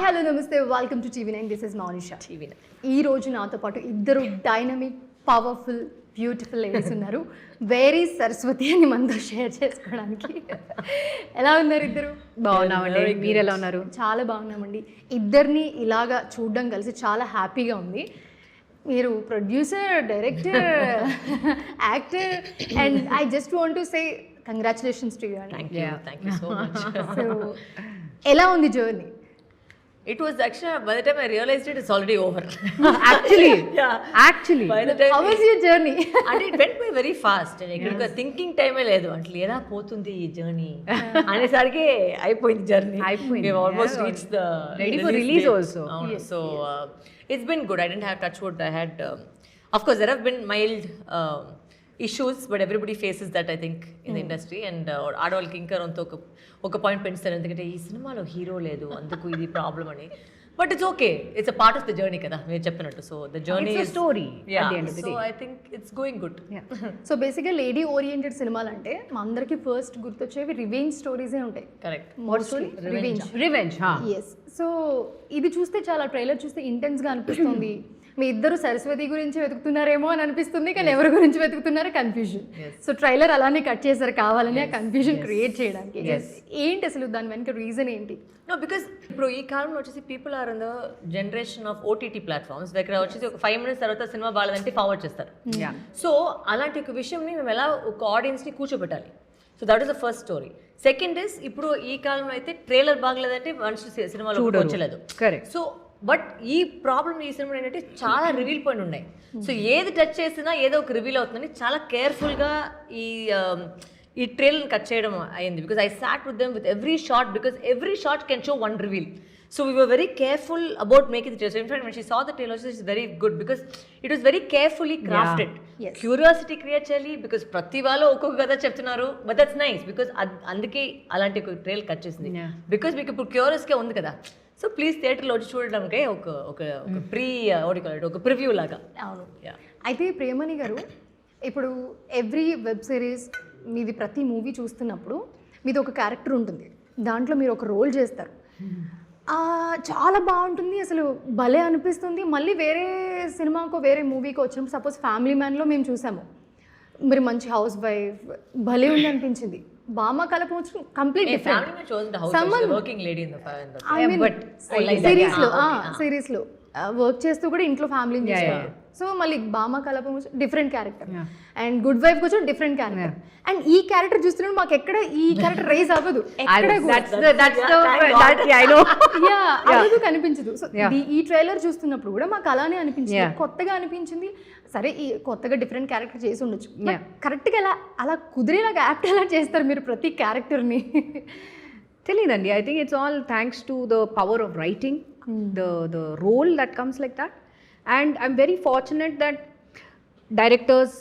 Hi hello నమస్తే welcome to TV9. This is Mounisha. ఈ రోజు నాతో పాటు ఇద్దరు డైనమిక్ పవర్ఫుల్ బ్యూటిఫుల్ లేడీస్ ఉన్నారు. వేరీ సరస్వతి అని మనతో షేర్ చేసుకోవడానికి. ఎలా ఉన్నారు ఇద్దరు? బాగున్నామండి. మీరు ఎలా ఉన్నారు? చాలా బాగున్నామండి. ఇద్దరిని ఇలాగా చూడడం కలిసి చాలా హ్యాపీగా ఉంది. మీరు producer, director, actor and I just want to say congratulations to you. Thank you so much. So ఎలా ఉంది journey? It was actually, by the time I realized it, it's already over. Actually. By the time How was your journey? and it went by very fast. And ఇక్కడ thinking టైమే లేదు అంటే ఎలా పోతుంది ఈ journey అనేసరికి అయిపోయింది journey. We have almost reached the Ready for release date. also. So it's been good. I didn't have touch wood. I had of course there have been mild issues, but everybody faces that, I think, in the industry. And ఆడవాళ్ళకి ఇంకా ఒక point పెంచుతారు, ఎందుకంటే ఈ సినిమాలో hero లేదు అందుకు ఇది ప్రాబ్లం అని. But it's okay, it's a part of the journey కదా మీరు చెప్పినట్టు. So the journey It's a story at the end of the so day. I think it's going good. So బేసిక్గా లేడీ ఓరియంటెడ్ సినిమాలు అంటే మా అందరికి first గుర్తొచ్చేవి revenge స్టోరీసే ఉంటాయి. Correct. Mostly revenge. Revenge, huh? Yes. So ఇది చూస్తే చాలా ట్రైలర్ చూస్తే ఇంటెన్స్గా అనిపిస్తుంది. మీ ఇద్దరు సరస్వతి గురించి వెతుకుతున్నారేమో అని అనిపిస్తుంది, కానీ ఎవరి గురించి వెతుకుతున్నారో కన్ఫ్యూజన్. సో ట్రైలర్ అలానే కట్ చేశారు కావాలని ఆ కన్ఫ్యూజన్ క్రియేట్ చేయడానికి. ఏంటి అసలు దాని వెనక రీజన్ ఏంటి? నో బికాస్ ఇప్పుడు ఈ కాలంలో వచ్చేసి people are in the generation of OTT platforms దగ్గర వచ్చేసి ఒక 5 minutes తర్వాత సినిమా బాగాలేదంటే ఫార్వర్డ్ చేస్తారు. సో అలాంటి ఒక విషయంని మేము ఎలా ఒక ఆడియన్స్ని కూర్చోబెట్టాలి. So that is the first story. Second is ఇప్పుడు ఈ కాలంలో అయితే ట్రైలర్ బాగలేదంటే మనిషి సినిమాలో వచ్చలేదు. Correct. సో బట్ ఈ ప్రాబ్లమ్ ఈ సినిమా ఏంటంటే చాలా రివీల్ పాయింట్ ఉన్నాయి. సో ఏది టచ్ చేసినా ఏదో ఒక రివీల్ అవుతుందని చాలా కేర్ఫుల్గా ఈ ట్రైలర్ కట్ చేయడం అయింది. Because I sat with them with every shot, because every shot can show one reveal. So we were very careful about making the trailer. In fact when she saw the trailer it's very good because it was very carefully crafted. Curiosity create చేయాలి because ప్రతి వాళ్ళు ఒక్కొక్క కథ చెప్తున్నారు. But that's nice because అందుకే అలాంటి ఒక trailer cut చేసింది. బికాస్ మీకు ఇప్పుడు క్యూరియస్గా ఉంది కదా. సో ప్లీజ్ థియేటర్లో వచ్చి చూడడానికి ఒక ఒక ప్రివ్యూ లాగా. అవును. అయితే ప్రియమణి గారు, ఇప్పుడు ఎవ్రీ వెబ్ సిరీస్ మీది ప్రతి మూవీ చూస్తున్నప్పుడు మీది ఒక క్యారెక్టర్ ఉంటుంది, దాంట్లో మీరు ఒక రోల్ చేస్తారు. చాలా బాగుంటుంది, అసలు భలే అనిపిస్తుంది. మళ్ళీ వేరే సినిమాకో వేరే మూవీకో వచ్చినప్పుడు సపోజ్ ఫ్యామిలీ మ్యాన్లో మేము చూసాము, మీరు మంచి హౌస్ వైఫ్ భలే ఉంది అనిపించింది. బామ్మ కలప కంప్లీట్ సిరీస్లో వర్క్ చేస్తూ కూడా ఇంట్లో ఫ్యామిలీని చూసారు. సో మళ్ళీ బామ్మ కలప different character and good wife వచ్చి డిఫరెంట్ క్యారెక్టర్. అండ్ ఈ క్యారెక్టర్ చూస్తున్నాడు మాకు ఎక్కడ ఈ క్యారెక్టర్ రైజ్ అవ్వదు, అవ్వదు కనిపించదు. సో ఈ ట్రైలర్ చూస్తున్నప్పుడు కూడా మాకు అలానే అనిపించింది, కొత్తగా అనిపించింది. సరే ఈ కొత్తగా డిఫరెంట్ క్యారెక్టర్ చేసి ఉండొచ్చు, కరెక్ట్గా అలా కుదిరేలాగా యాక్ట్ ఎలా చేస్తారు మీరు ప్రతి క్యారెక్టర్ని? తెలియదండి. I think it's all thanks to the power of writing, the role that comes like that. And I'm very fortunate that directors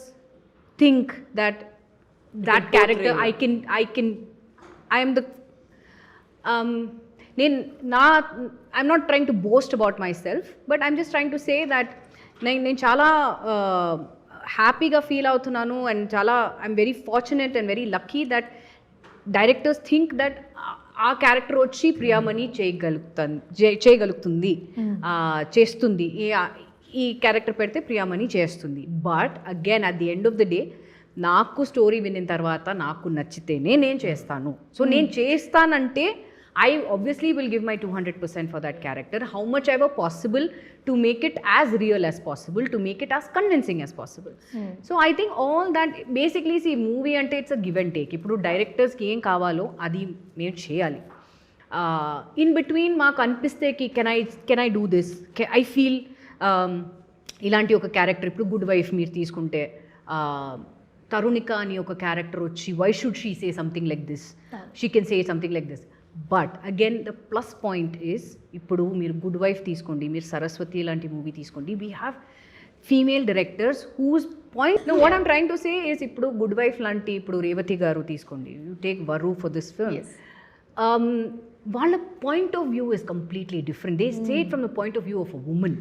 think that character I am the I'm not trying to boast about myself, but I'm just trying to say that నేను చాలా హ్యాపీగా feel అవుతున్నాను and చాలా I'm very fortunate and very lucky that directors think that ఆ character వచ్చి ప్రియామణి చేయగలుగుతుంది, చేస్తుంది, ఈ క్యారెక్టర్ పెడితే ప్రియామణి చేస్తుంది. But again at the end of the day నాకు స్టోరీ వినిన తర్వాత నాకు నచ్చితేనే నేను చేస్తాను. సో నేను చేస్తానంటే I obviously will give my 200% for that character, how much ever possible, to make it as real as possible, to make it as convincing as possible. So I think all that basically, see, movie ante it's a give and take. Ippudu directors ki em kavalo adi మేము చేయాలి. In between మాకు అనిపిస్తే ki can I do this, I feel ఇలాంటి ఒక character ఇప్పుడు good wife మీరు తీసుకుంటే తరుణిక అని ఒక క్యారెక్టర్ వచ్చి why should she say something like this, she can say something like this. But again the plus point is ఇప్పుడు మీరు గుడ్ వైఫ్ తీసుకోండి, మీరు సరస్వతి లాంటి మూవీ తీసుకోండి, we have female directors whose point no what I'm trying to say is ఇప్పుడు good wife లాంటి ఇప్పుడు రేవతి గారు తీసుకోండి, యూ టేక్ వరు ఫర్ దిస్ ఫిల్మ్, వాళ్ళ point of view is completely different. They say it from the point of view of a woman.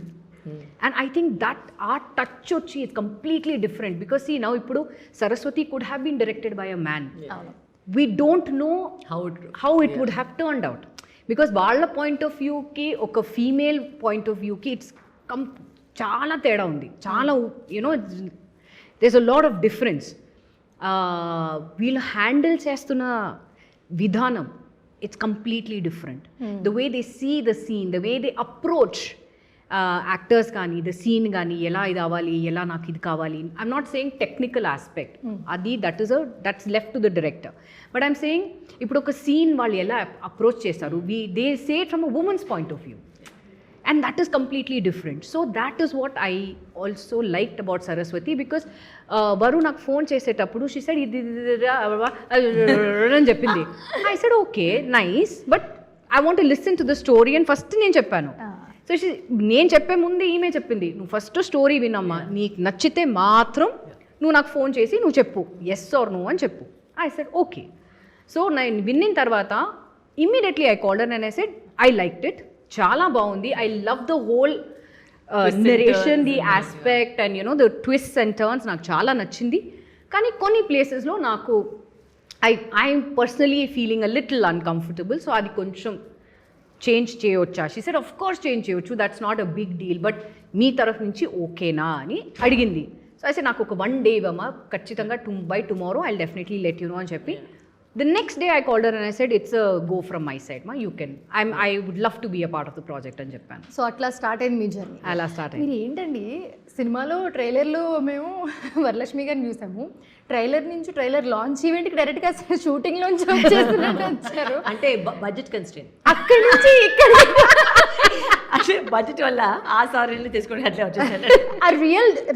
And I think that our touch వచ్చి is completely different because see now ఇప్పుడు Saraswati could have been directed by a man. We don't know how it would have turned out. Because వాళ్ళ point of వ్యూకి ఒక female point of వ్యూకి it's చాలా తేడా ఉంది, చాలా you know there's a lot of difference. వీళ్ళు హ్యాండిల్ చేస్తున్న విధానం it's completely different. The way they see the scene, the way they approach actors కానీ ద సీన్ కానీ, ఎలా ఇది అవ్వాలి, ఎలా నాకు ఇది కావాలి. I'm not saying technical aspect, అది that's left to the director. But I'm saying ఇప్పుడు ఒక సీన్ వాళ్ళు ఎలా అప్రోచ్ చేస్తారు, they say it from a women's point of view, and that is completely different. So that is what I also liked about Saraswati, because Varu నాకు phone చేసేటప్పుడు she said ఇది అని చెప్పింది. I said okay nice, but I want to listen to the story and first నేను చెప్పాను. So నేను చెప్పే ముందు ఈమె చెప్పింది, నువ్వు ఫస్ట్ స్టోరీ వినమ్మా, నీకు నచ్చితే మాత్రం నువ్వు నాకు ఫోన్ చేసి నువ్వు చెప్పు ఎస్ ఆర్ నో అని చెప్పు. I said okay. సో నేను విన్న తర్వాత immediately I called her and I said I liked it, చాలా బాగుంది, I love the whole narration, the aspect and you know the twist and turns నాకు చాలా నచ్చింది. కానీ కొన్ని ప్లేసెస్లో నాకు I'm personally feeling a little uncomfortable, so అది కొంచెం చేంజ్ చేయవచ్చా. She said of course change చేయొచ్చు, that's not a big deal, but మీ తరఫు నుంచి ఓకేనా అని అడిగింది. సో అయితే నాకు ఒక 1 day ఇవ్వమ్మా, ఖచ్చితంగా by tomorrow I definitely let you know అని చెప్పి the next day I called her and I said it's a go from my side, ma, you can, I would love to be a part of the project అని చెప్పాను. So అట్లా start అయింది మీ journey. అలా start అయింది. మీరు ఏంటండి సినిమాలో ట్రైలర్లో మేము వరలక్ష్మి గారిని చూసాము, ట్రైలర్ లాంచ్ ఈవెంట్కి డైరెక్ట్గా షూటింగ్ లోంచి వచ్చేస్తున్నట్టు వచ్చారు. అంటే బడ్జెట్ కన్స్ట్రెయిన్, అక్కడి నుంచి ఇక్కడ అంటే బడ్జెట్ వల్ల ఆ సారీని తీసుకొని అట్లా వచ్చేసాను. ఆ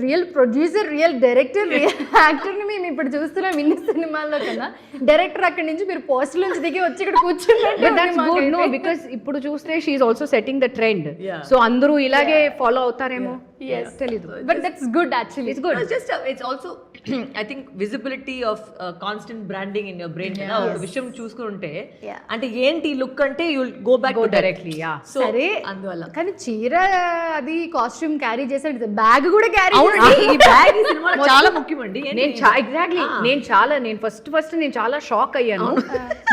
real producer, real director, real యాక్టర్ని మేము ఇప్పుడు చూస్తున్నాం ఇన్ని సినిమాల్లో కన్నా. డైరెక్టర్ అక్కడి నుంచి మీరు పోస్టర్ నుంచి దిగి వచ్చి ఇక్కడ కూర్చున్నట్టు. But that's good, no, because ఇప్పుడు చూస్తే she is also setting the trend. Yeah. So అందరూ ఇలాగే ఫాలో అవుతారేమో. Yes, తెలీదు. But that's good actually. It's good. It's also I think visibility of constant branding in your brain కదా. ఒక విషయం చూసుకుంటే Yeah. అంటే ఏంటి లుక్ అంటే you will go back Go to that. directly, yeah. So సరే అందువల్ల కానీ చీర అది కాస్ట్యూమ్ క్యారీ చేసాడు, బ్యాగ్ కూడా క్యారీ అవునండి, ఈ బ్యాగ్ ఈ సినిమాలో చాలా ముఖ్యమండి. నేను ఫస్ట్ నేను చాలా షాక్ అయ్యాను.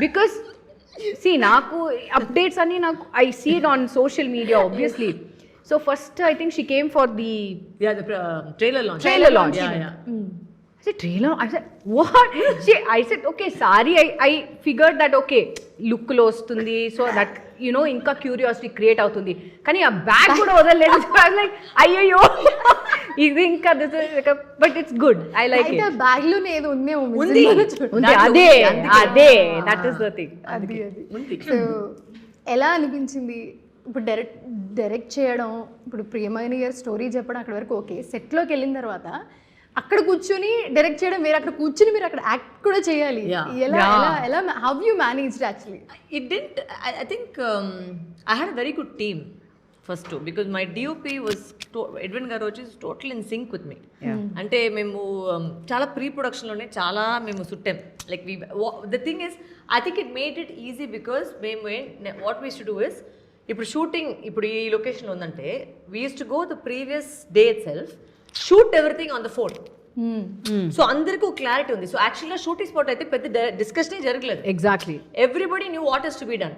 బికాస్ నాకు అప్డేట్స్ అన్ని నాకు I see it on social media obviously. So first I think she came for the trailer launch. I said, trailer? I said, what? I said, okay, sorry. I figured that, okay, look lo ostundi, so that, you know, inka curiosity create avutundi. Kani a bag kuda odalledu. I was like, ayyo, ఇది ఇంకా but it's good, I like it. అయితే bag లోనే ఏదో ఉంది అదే that is the thing. So ఎలా అనిపించింది ఇప్పుడు డైరెక్ట్ చేయడం? ఇప్పుడు ప్రియమైన గారి స్టోరీ చెప్పడం అక్కడ వరకు ఓకే, సెట్లోకి వెళ్ళిన తర్వాత అక్కడ కూర్చొని డైరెక్ట్ చేయడం వేరే, అక్కడ కూర్చొని మీరు అక్కడ యాక్ట్ కూడా చేయాలి. ఎలా how you managed actually? It didn't. I think I had a very good team first too, because my DOP was Edwin Garochi is totally in sync with me. అంటే మేము చాలా ప్రీ ప్రొడక్షన్లోనే చాలా మేము సుట్టాం. Like the thing is I think it made it easy because మేము what we used to do is, ఇప్పుడు shooting ఇప్పుడు ఈ లొకేషన్లో ఉందంటే we used to go the previous day itself, shoot everything on the phone. So అందరికీ clarity ఉంది. So యాక్చువల్గా shooting spot అయితే పెద్ద డిస్కషన్ జరగలేదు. Exactly everybody knew what is to be done.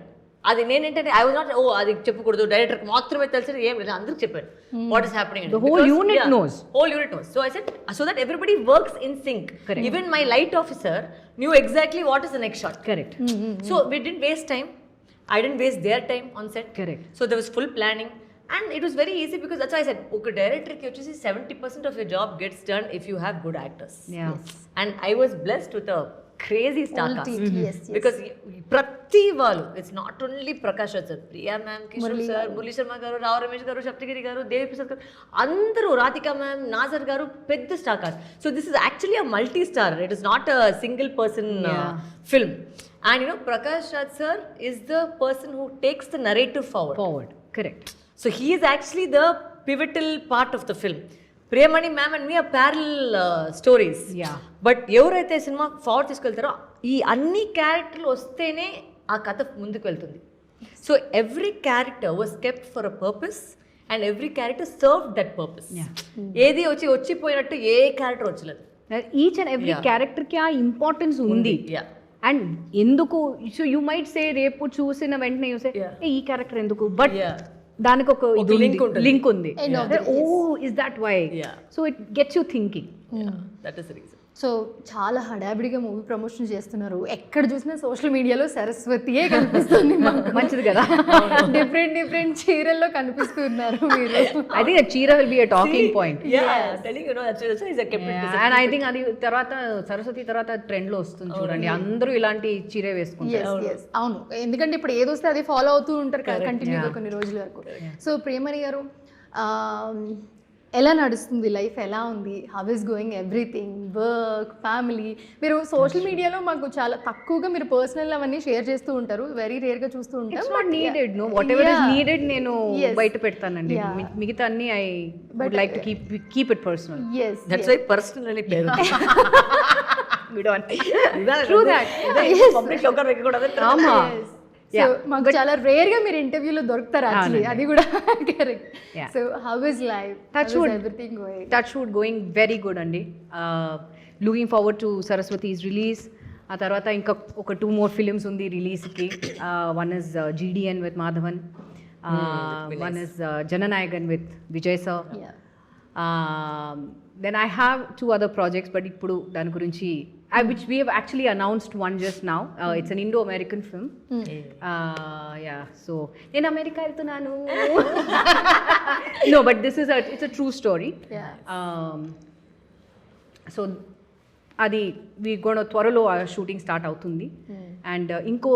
అది నేనేంటంటే ఐ వాజ్ నాట్ అది చెప్పకూడదు, డైరెక్టర్ మాత్రమే తెలిసి ఏం లేదు, అందరికి చెప్పాను what is happening. Whole unit knows. So I said so that everybody works in sync. Even my light officer knew exactly what is the next shot. Correct. So we didn't waste time, I didn't waste their time on set. Correct. So there was full planning and it was very easy because that's why I said okay, director ki vachesi 70% of your job gets done if you have good actors. Yeah. Yes. And I was blessed with a crazy star All cast. team, yes. Because prati valu, it's not only Prakash Raj sir, Priya ma'am, Kishore sir, Murali Sharma garu, Rao Ramesh garu, Saptagiri garu, Devi Prasad garu, andaru, Radhika ma'am, Nazar garu, pedda star cast. So this is actually a multi-star. It is not a single person film. And you know, Prakash Raj sir is the person who takes the narrative forward. Correct. So he is actually the pivotal part of the film. Priyamani ma'am and me are parallel stories. Yeah. But ఎవరైతే cinema forward తీసుకెళ్తారో ఈ అన్ని క్యారెక్టర్లు వస్తేనే ఆ కథ ముందుకు వెళ్తుంది. So every character was kept for a purpose and every character serve that purpose. ఏది వచ్చిపోయినట్టు ఏ క్యారెక్టర్ వచ్చలేదు. ఈచ్ అండ్ ఎవ్రీ క్యారెక్టర్ కి ఆ ఇంపార్టెన్స్ ఉంది. అండ్ ఎందుకు సో యూ మైట్ సే రేపు చూసిన వెంటనే చూసే ఈ క్యారెక్టర్ ఎందుకు బట్ దానికి ఒక లింక్ ఉంది oh is that why so it gets you thinking that is the reason. So చాలా హడావిడిగా మూవీ ప్రమోషన్ చేస్తున్నారు, ఎక్కడ చూసినా సోషల్ మీడియాలో సరస్వతియే కనిపిస్తుంది మాకు. మంచిది కదా. డిఫరెంట్ చీరల్లో కనిపిస్తున్నారు మీరు. ఐ థింక్ చీర will be a talking point and I think అది తర్వాత సరస్వతి తర్వాత ట్రెండ్ లో వస్తుంది చూడండి, అందరూ ఇలాంటి చీరే వేసుకుంటారు. అవును, ఎందుకంటే ఇప్పుడు ఏదొస్తే అది ఫాలో అవుతూ ఉంటారు కదా కంటిన్యూగా కొన్ని రోజుల వరకు. సో ప్రియమణి గారు, ఎలా నడుస్తుంది లైఫ్, ఎలా ఉంది, how is going everything, work, family? మీరు సోషల్ మీడియాలో మాకు చాలా తక్కువగా మీరు పర్సనల్ అవన్నీ షేర్ చేస్తూ ఉంటారు, వెరీ రేర్ గా చూస్తూ ఉంటాం. Needed no whatever is needed నేను బయట పెడతానండి, మిగతా అన్ని I would like to keep it personal. yes that's why personal అని పేరు. we don't true that public లో ఒకరు రెక్కకూడదు. ఆమా సో మాకు చాలా రేర్ గా మీరు ఇంటర్వ్యూలో దొరుకుతారు యాక్చువల్లీ, అది కూడా correct. So how is life, everything going? Touch wood going very good అండి. Looking forward to Saraswati's release. ఆ తర్వాత ఇంకా ఒక 2 more ఫిలిమ్స్ ఉంది రిలీజ్కి. One is GDN with Madhavan, one is Jananayakan with Vijay sir. Then I have 2 other projects, but ippudu dan gurinchi which we have actually announced one just now. It's an Indo-American film. Yeah, so in America eltunanu. No, but this is it's a true story. So adi we gonna twaralo shooting start avutundi, and inko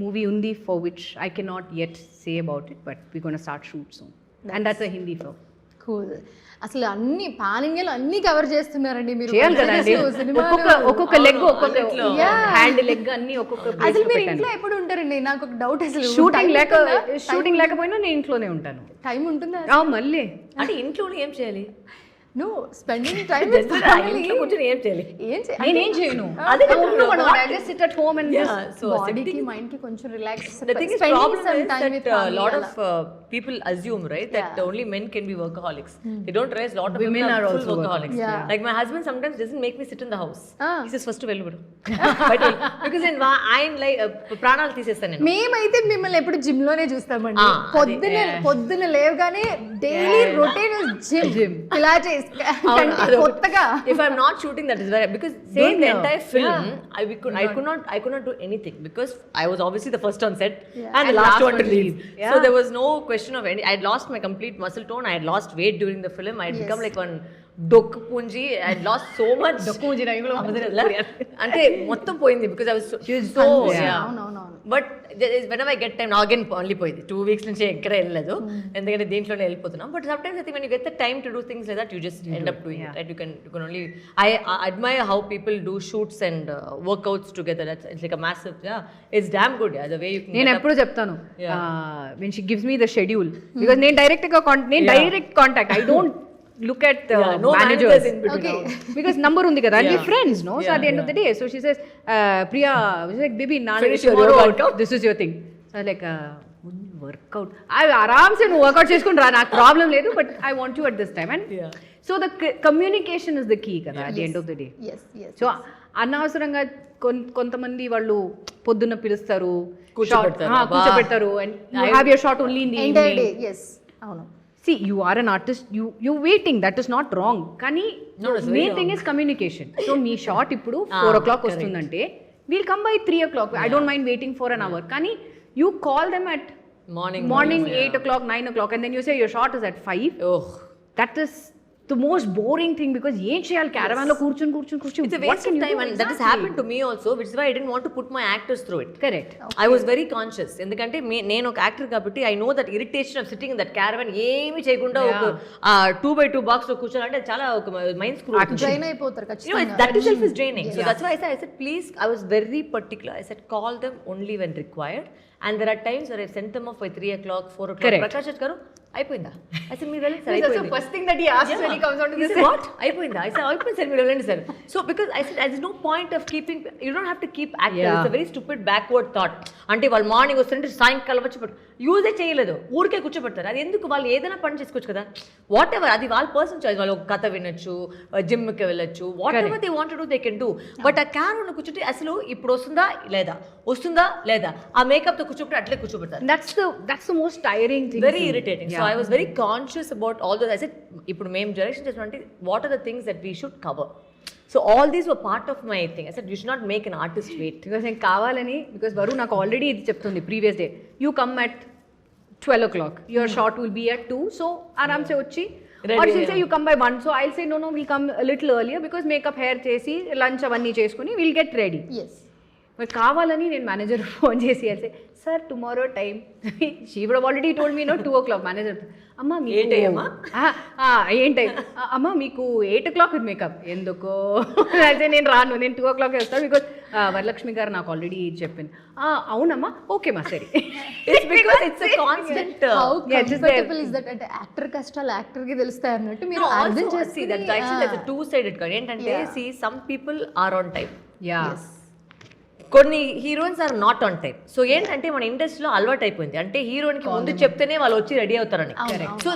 movie undi for which I cannot yet say about it, but we're gonna start shoot soon, and that's a Hindi film. Cool. అసలు అన్ని pan ఇండియాలో అన్ని cover చేస్తున్నారండి మీరు. ఒక్కొక్క leg, ఒక్కొక్క hand leg అన్ని ఒక్కొక్క. అసలు మీరు ఇంట్లో ఎప్పుడు ఉంటారండి? నాకు ఒక డౌట్, అసలు షూటింగ్ లేకపోయినా నేను ఇంట్లోనే ఉంటాను. టైం ఉంటుందా మళ్ళీ? అంటే ఇంట్లోనే ఏం చేయాలి? నో స్పెండింగ్ టైం కూర్చొని ఏం చేయాలి? నేనేం చేయను, సిట్ అట్ హోమ్ అండ్ బాడీకి మైండ్ కి కొంచెం relax. The thing is, problem is that a lot of people assume, right, that only men can be workaholics. They don't realize a lot of women are also workaholics. Like my husband sometimes doesn't make me sit in the house. He says first velludu. Because then I'm like ప్రాణాలు తీసేస్తాను నేను. మేమైతే మిమ్మల్ని ఎప్పుడు gym లోనే చూస్తామండి. పొద్దున లేవగానే daily routine gym, pilates. If I'm not shooting, that is very, because saying the entire film, I could not do anything because I was obviously the first on set and the last one to leave. So there was no question of any. I had lost my complete muscle tone. I had lost weight during the film. I had become like one dokku punji. I had lost so much. Dokku punji na ivlo ante mottham poyindi because I was so no. But whenever I get time, now again only పోయింది 2 weeks నుంచి ఎక్కడ వెళ్ళలేదు, ఎందుకంటే దీంట్లోనే వెళ్ళిపోతున్నాం. But some times I think when you get the time to do things like that, you just end up doing it, right? You can only, I admire how people do shoots and workouts together. It's like a massive, it's damn good, the way you can. నేను ఎప్పుడు చెప్తాను when she gives me the schedule, because నేను direct contact, I don't look at the no managers in between. Okay. Because number undi kada, and we're friends, no? So at the end of the day, so she says, Priya, she's like, baby, finish your workout. This is your thing. So I'm like, workout. I aram se nu workout chesukoni ra, నాకు problem లేదు, but I want you at this time. And so the communication is the key kada at the end of the day. Yes. So అనవసరంగా కొంతమంది వాళ్ళు పొద్దున్న పిలుస్తారు, కూర్చోబెడతారు, and you have your shot only in the evening. Yes, అవును. See, you are an artist, you're waiting, that is not wrong, కానీ main thing is communication. So me shot ఇప్పుడు 4 o'clock వస్తుందంటే we'll come by 3 o'clock. I don't mind waiting for an hour, కానీ you call them at morning 8 o'clock, 9 o'clock, and then you say your shot is at 5. That is the most boring thing, because ఏం చేయాలి caravan లో కూర్చొని it's a waste of time, and that has happened to me also, which is why I didn't want to put my actors through it. Correct. I was very conscious, ఎందుకంటే నేను ఒక actor కాబట్టి I know that irritation of sitting in that caravan, ఏమీ చేయకుండా ఒక 2x2 box లో కూర్చోాలంటే చాలా ఒక మైండ్ స్క్రూ డ్రైన్ అయిపోతారు ఖచ్చితంగా. That itself is draining. So that's why I said please, I was very particular. I said call them only when required, and there are times where I've sent them off by 3 o'clock, 4 o'clock. Prakash garu అయిపోయిందా? I said మీరు వెళ్ళండి sir, అయిపోయింది. First thing that he asks when he comes out to this, what అయిపోయిందా? I said అయిపోయింది sir, మీరు వెళ్ళండి sir. So because I said there's no point of keeping, you don't have to keep actors. It's a very stupid backward thought. అంటే వాళ్ళు morning వస్తుంటే సాయంకాలం వచ్చి యూజే చేయలేదు, ఊరికే కూర్చోబెడతారు. అది ఎందుకు? వాళ్ళు ఏదైనా పని చేసుకోవచ్చు కదా, వాట్ ఎవర్, అది వాళ్ళ పర్సనల్ చాయిస్. వాళ్ళు ఒక కథ వినొచ్చు, జిమ్కి వెళ్ళొచ్చు, what ever they want to do they can do. But ఆ క్యారవన్ కూర్చుంటే అసలు ఇప్పుడు వస్తుందా లేదా ఆ మేకప్తో కూర్చోబెట్టి అట్లే కూర్చోబెడతారు. that's the most tiring thing. Very irritating. So I was very conscious about all those. I said, ఇప్పుడు మేము డైరెక్షన్ చేసినట్టు what are the things that we should cover. So all these were part of my thing. I said, you should not make an artist wait. Because నేను కావాలని, because వరు నాకు already ఇది చెప్తుంది previous day, you come at 12 o'clock, your shot will be at 2, so ఆరామ్సే వచ్చి, or she'll say you come by 1, so I'll say no, we'll come a little earlier because makeup hair చేసి lunch అవన్నీ చేసుకుని we'll get ready. Yes. మరి కావాలని నేను manager phone చేసి వెళ్తే, sir tomorrow time, she would already told me 2 o'clock. Manager, అమ్మ మీకు ఏం టైం అమ్మ, మీకు 8 o'clock మేకప్ ఎందుకో అయితే నేను రాను, నేను 2 o'clock వస్తాను, బికాజ్ వరలక్ష్మి గారు నాకు ఆల్రెడీ చెప్పింది. అవునమ్మా, ఓకే మా సరే. It's because it's a constant. How comfortable is that? అంటే యాక్టర్ కష్టాలు యాక్టర్ కి తెలుస్తాయి అన్నట్టు మీరు అర్థం see that actually that's a two-sided coin. ఏంటంటే see, some people are on time. Yeah. కొన్ని heroines are not on time. So ఏంటంటే మన ఇండస్ట్రీలో అలవాటు అయిపోయింది, అంటే హీరోయిన్కి ముందు చెప్తేనే వాళ్ళు వచ్చి రెడీ అవుతారని. సో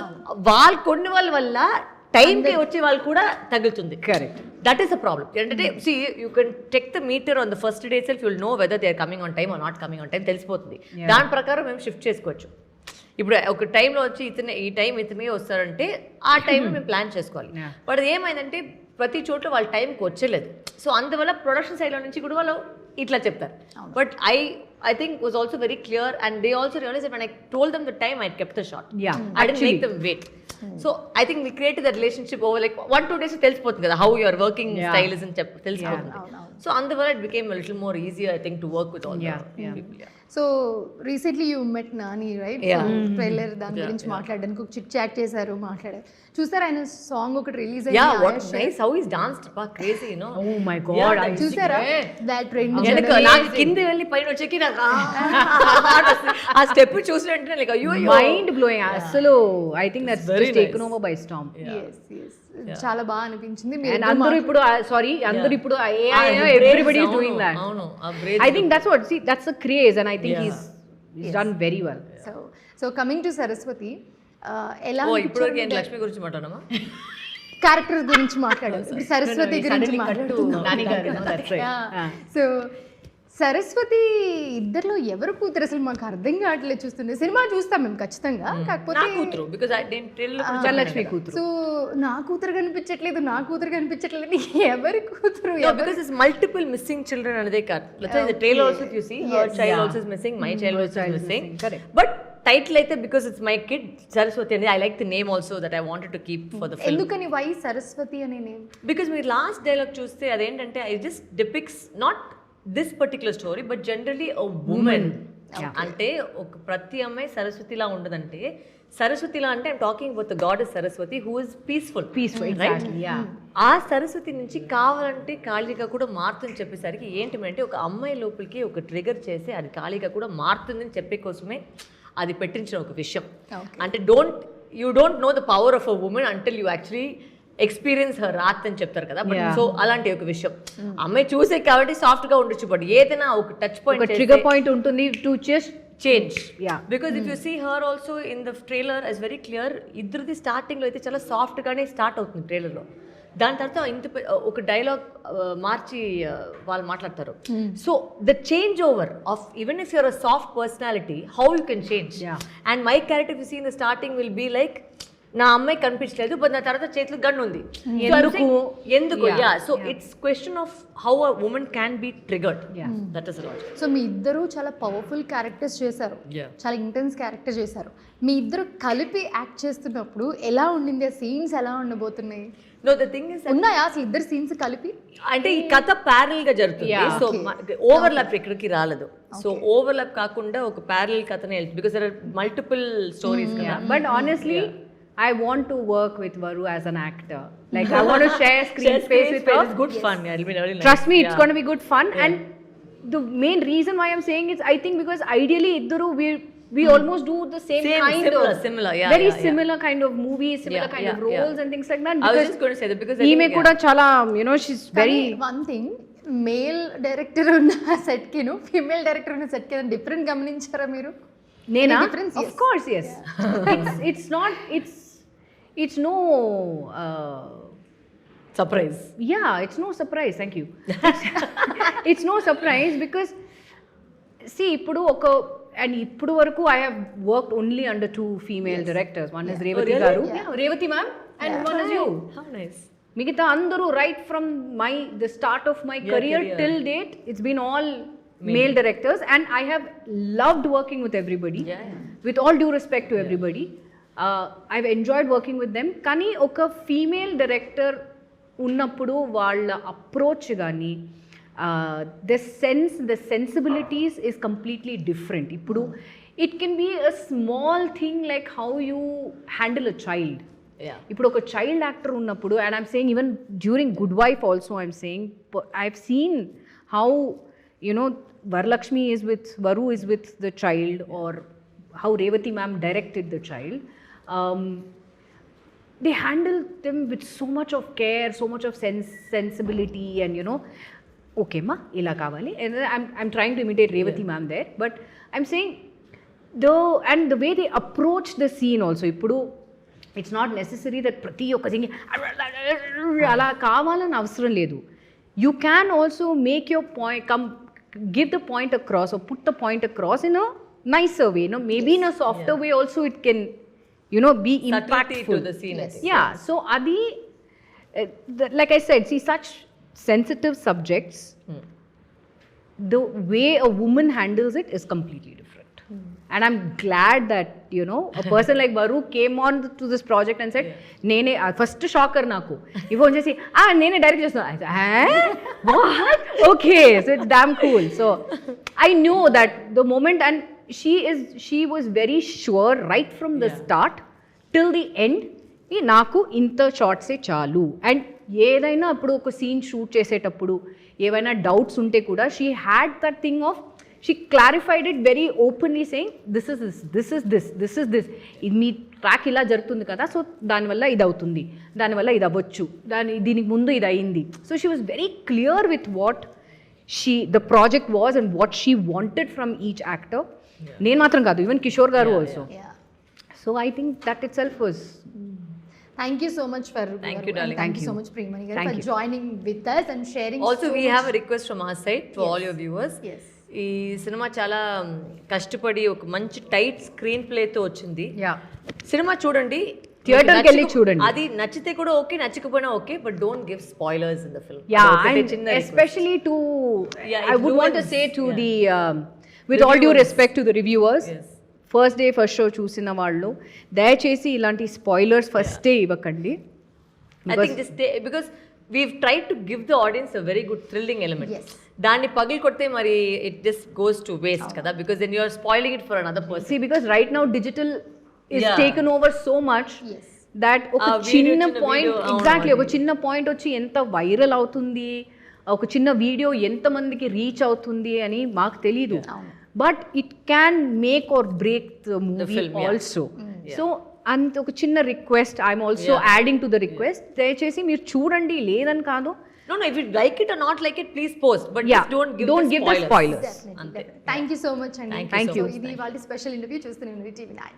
వాళ్ళు కొన్ని వాళ్ళ వల్ల టైంకి వచ్చే వాళ్ళు కూడా తగులుతుంది. Correct. That is a problem. ఏంటంటే see you can check the meter on the first day self, you'll know whether they are coming on time or not coming on time, తెలిసిపోతుంది. దాని ప్రకారం మేము షిఫ్ట్ చేసుకోవచ్చు. ఇప్పుడు ఒక టైంలో వచ్చి ఈ టైం ఇతనే వస్తారంటే ఆ టైంలో మేము ప్లాన్ చేసుకోవాలి. బట్ అది ఏమైందంటే ప్రతి చోట్ల వాళ్ళ టైంకి వచ్చేలేదు. సో అందువల్ల ప్రొడక్షన్ సైడ్లో నుంచి కూడా వాళ్ళు ఇట్లా చెప్తారు. But I think was also very clear, and they also realized that when I told them the time, I kept the shot. Yeah, I didn't make them wait. So I think we created that relationship over like 1-2 days తెలిసిపోతుంది కదా, how your working style is అని తెలిసిపోతుంది. So అందువల్ల it became a little more easier, I think, to work with all the people. Yeah. So recently you met Nani, right? Trailer దాని గురించి మాట్లాడడానికి ఒక chit chat చేశారు, మాట్లాడారు. చూసారా ఆయన సాంగ్ ఒకటి రిలీజ్ అయ్యింది? Yeah, what nice how he's danced, crazy, you know. Oh my god, చూసారా that trend? నాకు కింద వెళ్ళి పైన వచ్చేకి నాకు ఆ స్టెప్ చూసినట్టు లైక్ అయ్యో మైండ్ బ్లోయింగ్ అసలు. I think that's just taken over by Storm. yes చాలా బాగా అనిపించింది. And అందరూ ఇప్పుడు అందరూ ఇప్పుడు AI, everybody is doing that. అవును, I think that's what, see, that's a craze, and I think he's done very well. So coming to Saraswati, ఎలా ఇప్పుడు లక్ష్మి గురించి మాట్లాడమా, క్యారెక్టర్ గురించి మాట్లాడాలి, ఇప్పుడు సరస్వతి గురించి సో సరస్వతి ఇద్దరిలో ఎవరు కూతురు అసలు మాకు అర్థం కావట్లేదు. చూస్తుండే సినిమా చూస్తాం మేము ఖచ్చితంగా, కాకపోతే కూతురు బికాజ్ లక్ష్మి కూతురు. సో నా కూతురు కనిపించట్లేదు ఎవరి కూతురు? Because it's multiple missing children అనేదే కాదు. the trailer also if you see her child also is missing, my child also is missing. But title అయితే because it's my kid Saraswati అనేది, I like the name also that I wanted to keep for the film. ఎందుకని why Saraswati అనే name? Because మీరు last dialogue చూస్తే అదేంటంటే I just depicts not this particular story but generally a woman. అంటే ఒక ప్రతి అమ్మాయి సరస్వతిలా ఉండదంటే, సరస్వతిలా అంటే I'm talking about the goddess Saraswati who is peaceful, right? ఆ సరస్వతి నుంచి కావాలంటే కాళిగా కూడా మారుతుందని చెప్పేసరికి ఏంటంటే ఒక అమ్మాయి లోపలికి ఒక ట్రిగర్ చేసి అది కాళిగా కూడా మారుతుందని చెప్పే కోసమే అది పెట్టించిన ఒక విషయం. అంటే you don't know the power of a woman until you actually experience her wrath అని చెప్తారు కదా. సో అలాంటి ఒక విషయం అమ్మాయి చూసే కాబట్టి సాఫ్ట్ గా ఉండొచ్చు, బట్ ఏదైనా ఒక టచ్ పాయింట్, ట్రిగర్ పాయింట్ ఉంటుంది to just change. Because if you see her also in the trailer is very clear, ఇద్దరిది స్టార్టింగ్ లో అయితే చాలా సాఫ్ట్ గానే స్టార్ట్ అవుతుంది ట్రైలర్ లో. దాని తర్వాత ఒక డైలాగ్ మార్చి వాళ్ళు మాట్లాడతారు. So the change over of even if you're a soft personality, how you can change. And my character you see in the starting will be like, నా అమ్మాయి కనిపించలేదు బట్ నా తర్వాత చేతిలో గన్ ఉంది, ఎందుకు? So it's question of how a woman can be triggered. That is logic. So మీ ఇద్దరు చాలా పవర్ఫుల్ క్యారెక్టర్స్ చేశారు, చాలా ఇంటెన్స్ క్యారెక్టర్ చేశారు. మీ ఇద్దరు కలిపి యాక్ట్ చేస్తున్నప్పుడు ఎలా ఉండింది? ఆ సీన్స్ ఎలా ఉండబోతున్నాయి? No, the thing is ఉన్నాయా అసలు ఇద్దరు సీన్స్ కలిపి? అంటే ఈ కథ ప్యారల్ గా జరుగుతుంది. సో ఓవర్లాప్ ఎక్కడికి రాలేదు. సో ఓవర్లాప్ కాకుండా ఒక ప్యారల్ కథనే వెళ్తుంది because there are multiple stories కదా. But honestly I want to work with Varu as an actor. Like I want to share screen space with her. It's good fun. Yeah, it'll be really nice. Trust me, it's going to be good fun. And the main reason why I'm saying is I think because ideally iddaru we almost do the same kind similar, very similar kind of movies, similar kind of roles and things like that. I was just going to say that because ఈమె కూడా చాలా she's very one thing, male director ఉన్న set కిను female director ఉన్న set కి different గమనించారా మీరు? నేనా difference? of Yes. course yes it's not it's no surprise. yeah it's no surprise thank you it's no surprise because see ఇప్పుడు ఒక and ఇప్పుడు వరకు I have worked only under 2 female directors. One is Revati really? garu, Yeah. Revati ma'am, and one is you. How nice. మిగతా అందరూ right from the start of my career till date, it's been all male directors, and I have loved working with everybody. Yeah. With all due respect to everybody, I've enjoyed working with them. కానీ ఒక female director ఉన్నప్పుడు వాళ్ళ approach కానీ the sensibilities is completely different. ఇప్పుడు it can be a small thing like how you handle a child. Yeah. ఇప్పుడు ఒక child actor ఉన్నప్పుడు and I'm saying even during Good Wife also I'm saying I have seen how you know Varalakshmi is with Varu is with the child or how Revathi ma'am directed the child they handle them with so much of care, so much of sensibility, and you know, okay ma ila kavali, and I'm trying to imitate Revati ma'am there, but I'm saying the way they approach the scene also ippudu it's not necessary that prati oka thing ala kavalani avasaram ledu. You can also make your point, give the point across or put the point across in a nicer way, you know, maybe in a softer way also it can, you know, be impactful to the scene. Yes. I think. Yeah, so adi like I said, see, such sensitive subjects, the way a woman handles it is completely different. And I'm glad that, you know, a person like Varu came on to this project and said, nene first shocker naku ivo chesi nene direct chestuna. What? Okay, so it's damn cool. So I knew that the moment, and she was very sure right from the start till the end, నాకు ఇంత షార్ట్సే చాలు. And ఏదైనా అప్పుడు ఒక scene shoot చేసేటప్పుడు ఏవైనా doubts ఉంటే కూడా she had that thing of she clarified it very openly saying this is this ఇది మీ ట్రాక్ ఇలా జరుగుతుంది కదా, సో దానివల్ల ఇది అవుతుంది, దానివల్ల ఇది అవ్వచ్చు, దీనికి ముందు ఇది అయింది. So she was very clear with what the project was and what she wanted from each actor. నేను మాత్రం కాదు, ఈవెన్ కిషోర్ గారు also. So I think that it self was. Thank you so much, Farru. Thank you, darling. Thank you Thank so you. much, Premani garu, Thank for you. joining with us and sharing. Also, so we much. have a request from our side to all your viewers. Yes. ఈ cinema చాలా కష్టపడి ఒక మంచి tight screen ప్లేతో వచ్చింది. Cinema చూడండి, థియేటర్కి వెళ్ళి చూడండి. అది నచ్చితే కూడా ఓకే, నచ్చకపోయినా okay, but don't give spoilers in the film. Yeah, and especially to, Yeah, I would want to influence, say to the, with all due respect to the reviewers, Yes. First day first show చూసిన వాళ్ళు దయచేసి ఇలాంటి spoilers first day ఇవ్వకండి. I think this day, because we've tried to give the audience a very good thrilling element. Yes. దాన్ని పగిలి కొడితే మరి it just goes to waste కదా, because then you are spoiling it for another person. See, because right now digital is Yeah. taken over so much Yes. that ఒక video, చిన్న చిన్న point, video, exactly ఒక అవును. చిన్న point వచ్చి ఎంత viral అవుతుంది, ఒక చిన్న వీడియో ఎంతమందికి రీచ్ అవుతుంది అని మాకు తెలీదు. But it can make or break the movie film, yeah. Also. So అంత ఒక చిన్న request, I'm also adding to the request, దయచేసి మీరు చూడండి, లేదని కాదు. No, if you like it or not like it, please post, but Yeah, just don't give the spoilers. Definitely. Thank you so much, and Thank you so ఇది వాళ్ళ special interview చూస్తూనే ఉంది TV9.